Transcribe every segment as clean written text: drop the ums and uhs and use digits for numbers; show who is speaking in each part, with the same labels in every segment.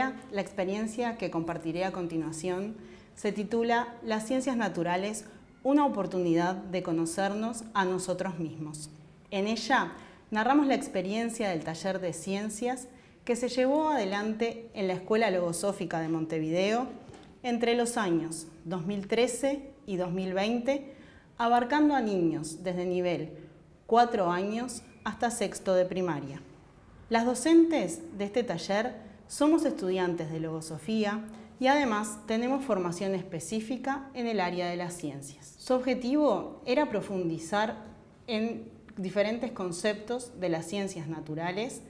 Speaker 1: Hola, la experiencia que compartiré a continuación se titula Las ciencias naturales, una oportunidad de conocernos a nosotros mismos. En ella narramos la experiencia del taller de ciencias que se llevó adelante en la Escuela Logosófica de Montevideo entre los años 2013 y 2020, abarcando a niños desde nivel 4 años hasta sexto de primaria. Las docentes de este taller somos estudiantes de logosofía y además tenemos formación específica en el área de las ciencias. Su objetivo era profundizar en diferentes conceptos de las ciencias naturales,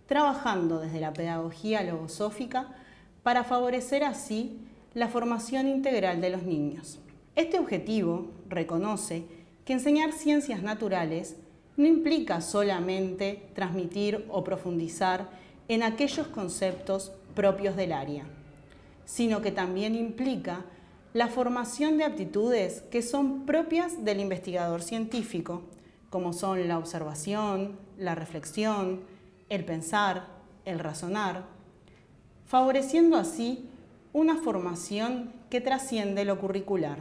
Speaker 1: trabajando desde la pedagogía logosófica para favorecer así la formación integral de los niños. Este objetivo reconoce que enseñar ciencias naturales no implica solamente transmitir o profundizar en aquellos conceptos propios del área, sino que también implica la formación de aptitudes que son propias del investigador científico, como son la observación, la reflexión, el pensar, el razonar, favoreciendo así una formación que trasciende lo curricular.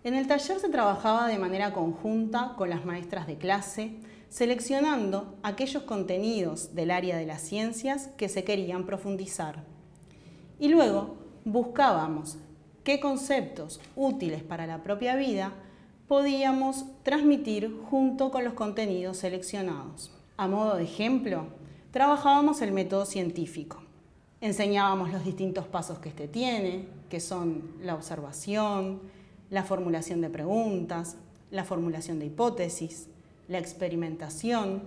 Speaker 1: En el taller se trabajaba de manera conjunta con las maestras de clase, seleccionando aquellos contenidos del área de las ciencias que se querían profundizar. Y luego buscábamos qué conceptos útiles para la propia vida podíamos transmitir junto con los contenidos seleccionados. A modo de ejemplo, trabajábamos el método científico. Enseñábamos los distintos pasos que este tiene, que son la observación, la formulación de preguntas, la formulación de hipótesis, la experimentación,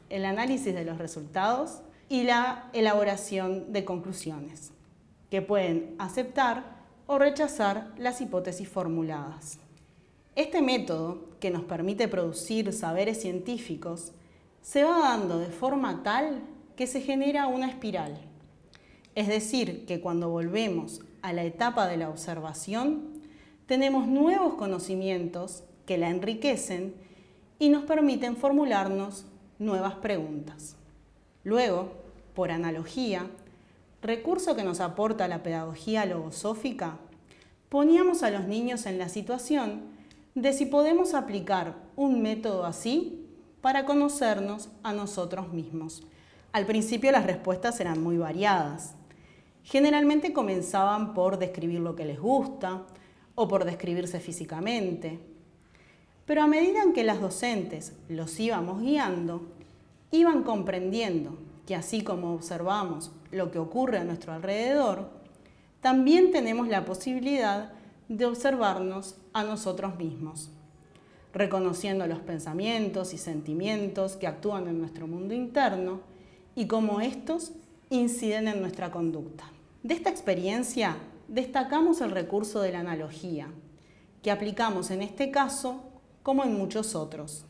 Speaker 1: el análisis de los resultados y la elaboración de conclusiones, que pueden aceptar o rechazar las hipótesis formuladas. Este método, que nos permite producir saberes científicos, se va dando de forma tal que se genera una espiral. Es decir, que cuando volvemos a la etapa de la observación, tenemos nuevos conocimientos que la enriquecen y nos permiten formularnos nuevas preguntas. Luego, por analogía, recurso que nos aporta la pedagogía logosófica, poníamos a los niños en la situación de si podemos aplicar un método así para conocernos a nosotros mismos. Al principio las respuestas eran muy variadas. Generalmente comenzaban por describir lo que les gusta o por describirse físicamente. Pero a medida en que las docentes los íbamos guiando, iban comprendiendo que así como observamos lo que ocurre a nuestro alrededor, también tenemos la posibilidad de observarnos a nosotros mismos, reconociendo los pensamientos y sentimientos que actúan en nuestro mundo interno y cómo estos inciden en nuestra conducta. De esta experiencia destacamos el recurso de la analogía, que aplicamos en este caso como en muchos otros.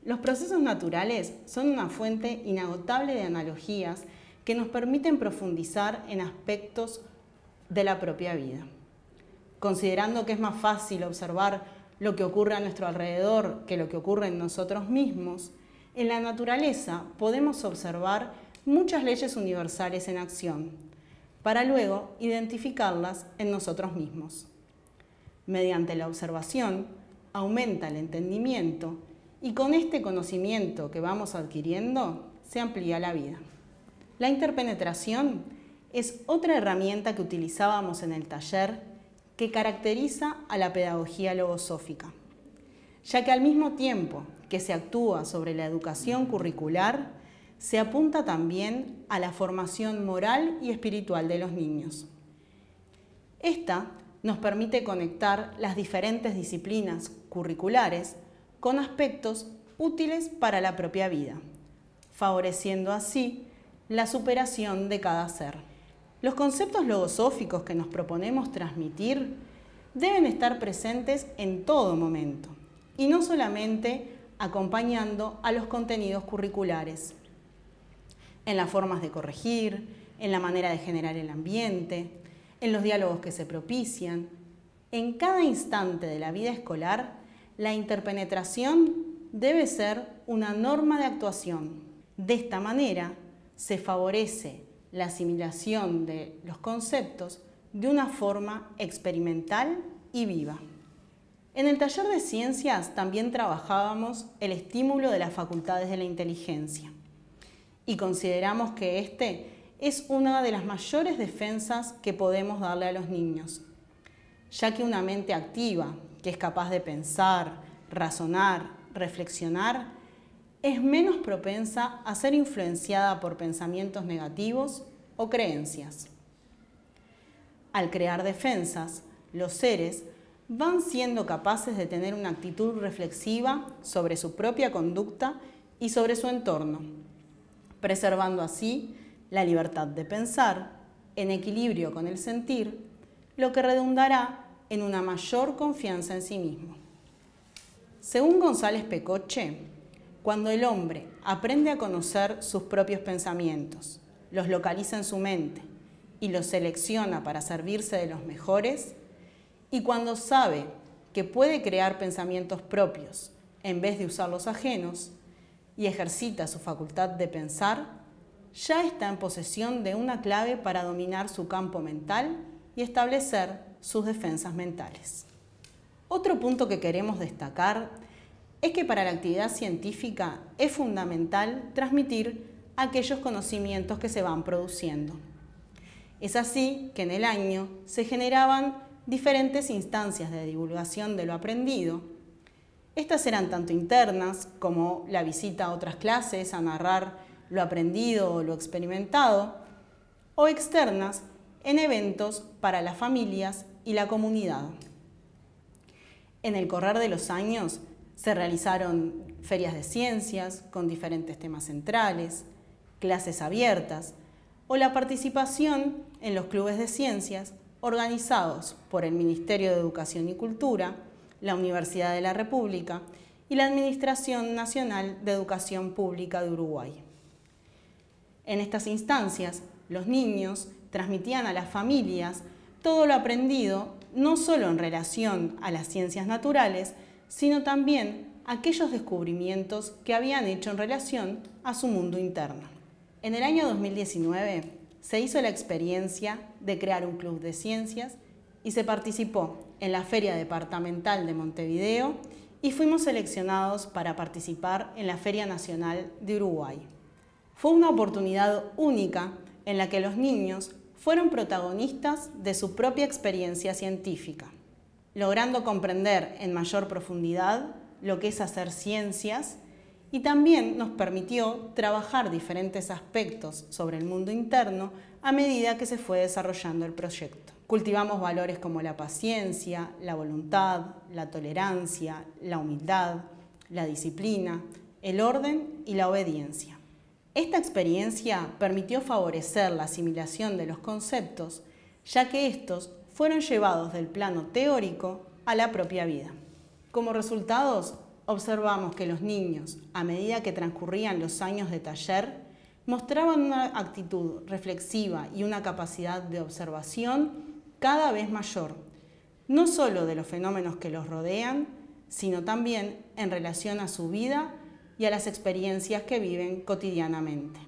Speaker 1: Los procesos naturales son una fuente inagotable de analogías que nos permiten profundizar en aspectos de la propia vida. Considerando que es más fácil observar lo que ocurre a nuestro alrededor que lo que ocurre en nosotros mismos, en la naturaleza podemos observar muchas leyes universales en acción, para luego identificarlas en nosotros mismos. Mediante la observación aumenta el entendimiento y con este conocimiento que vamos adquiriendo se amplía la vida. La interpenetración es otra herramienta que utilizábamos en el taller que caracteriza a la pedagogía logosófica, ya que al mismo tiempo que se actúa sobre la educación curricular, se apunta también a la formación moral y espiritual de los niños. Esta nos permite conectar las diferentes disciplinas curriculares con aspectos útiles para la propia vida, favoreciendo así la superación de cada ser. Los conceptos logosóficos que nos proponemos transmitir deben estar presentes en todo momento y no solamente acompañando a los contenidos curriculares, en las formas de corregir, en la manera de generar el ambiente, en los diálogos que se propician. En cada instante de la vida escolar, la interpenetración debe ser una norma de actuación. De esta manera, se favorece la asimilación de los conceptos de una forma experimental y viva. En el taller de ciencias también trabajábamos el estímulo de las facultades de la inteligencia y consideramos que este es una de las mayores defensas que podemos darle a los niños, ya que una mente activa, que es capaz de pensar, razonar, reflexionar, es menos propensa a ser influenciada por pensamientos negativos o creencias. Al crear defensas, los seres van siendo capaces de tener una actitud reflexiva sobre su propia conducta y sobre su entorno, preservando así la libertad de pensar en equilibrio con el sentir, lo que redundará en una mayor confianza en sí mismo. Según González Pecoche, cuando el hombre aprende a conocer sus propios pensamientos, los localiza en su mente y los selecciona para servirse de los mejores, y cuando sabe que puede crear pensamientos propios en vez de usar los ajenos y ejercita su facultad de pensar, ya está en posesión de una clave para dominar su campo mental y establecer sus defensas mentales. Otro punto que queremos destacar es que para la actividad científica es fundamental transmitir aquellos conocimientos que se van produciendo. Es así que en el año se generaban diferentes instancias de divulgación de lo aprendido. Estas eran tanto internas, como la visita a otras clases a narrar lo aprendido o lo experimentado, o externas en eventos para las familias y la comunidad. En el correr de los años se realizaron ferias de ciencias con diferentes temas centrales, clases abiertas o la participación en los clubes de ciencias organizados por el Ministerio de Educación y Cultura, la Universidad de la República y la Administración Nacional de Educación Pública de Uruguay. En estas instancias, los niños transmitían a las familias todo lo aprendido, no solo en relación a las ciencias naturales, sino también aquellos descubrimientos que habían hecho en relación a su mundo interno. En el año 2019 se hizo la experiencia de crear un club de ciencias y se participó en la Feria Departamental de Montevideo y fuimos seleccionados para participar en la Feria Nacional de Uruguay. Fue una oportunidad única en la que los niños fueron protagonistas de su propia experiencia científica, logrando comprender en mayor profundidad lo que es hacer ciencias, y también nos permitió trabajar diferentes aspectos sobre el mundo interno a medida que se fue desarrollando el proyecto. Cultivamos valores como la paciencia, la voluntad, la tolerancia, la humildad, la disciplina, el orden y la obediencia. Esta experiencia permitió favorecer la asimilación de los conceptos, ya que estos fueron llevados del plano teórico a la propia vida. Como resultados, observamos que los niños, a medida que transcurrían los años de taller, mostraban una actitud reflexiva y una capacidad de observación cada vez mayor, no solo de los fenómenos que los rodean, sino también en relación a su vida y a las experiencias que viven cotidianamente.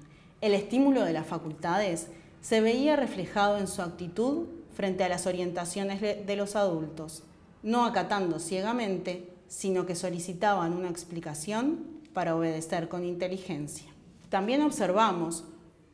Speaker 1: El estímulo de las facultades se veía reflejado en su actitud frente a las orientaciones de los adultos, no acatando ciegamente, sino que solicitaban una explicación para obedecer con inteligencia. También observamos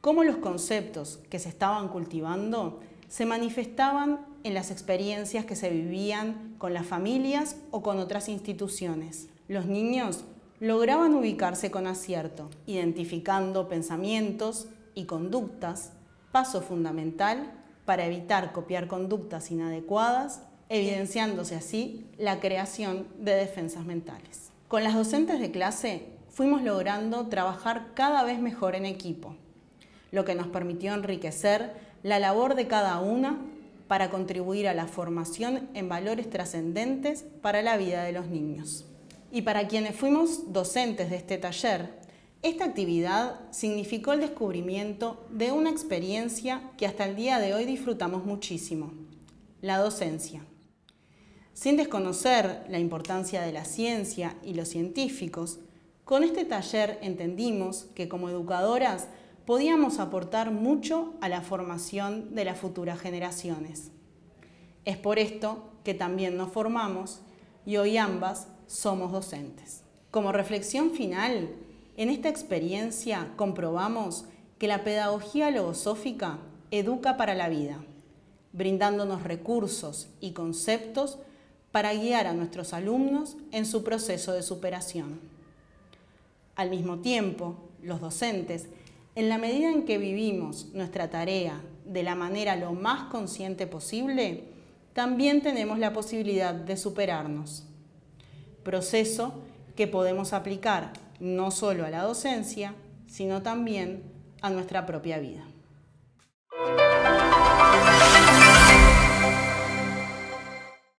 Speaker 1: cómo los conceptos que se estaban cultivando se manifestaban en las experiencias que se vivían con las familias o con otras instituciones. Los niños lograban ubicarse con acierto, identificando pensamientos y conductas, paso fundamental para evitar copiar conductas inadecuadas, evidenciándose así la creación de defensas mentales. Con las docentes de clase fuimos logrando trabajar cada vez mejor en equipo, lo que nos permitió enriquecer la labor de cada una para contribuir a la formación en valores trascendentes para la vida de los niños. Y para quienes fuimos docentes de este taller, esta actividad significó el descubrimiento de una experiencia que hasta el día de hoy disfrutamos muchísimo: la docencia. Sin desconocer la importancia de la ciencia y los científicos, con este taller entendimos que como educadoras podíamos aportar mucho a la formación de las futuras generaciones. Es por esto que también nos formamos y hoy ambas somos docentes. Como reflexión final, en esta experiencia comprobamos que la pedagogía logosófica educa para la vida, brindándonos recursos y conceptos para guiar a nuestros alumnos en su proceso de superación. Al mismo tiempo, los docentes, en la medida en que vivimos nuestra tarea de la manera lo más consciente posible, también tenemos la posibilidad de superarnos. Proceso que podemos aplicar no solo a la docencia, sino también a nuestra propia vida.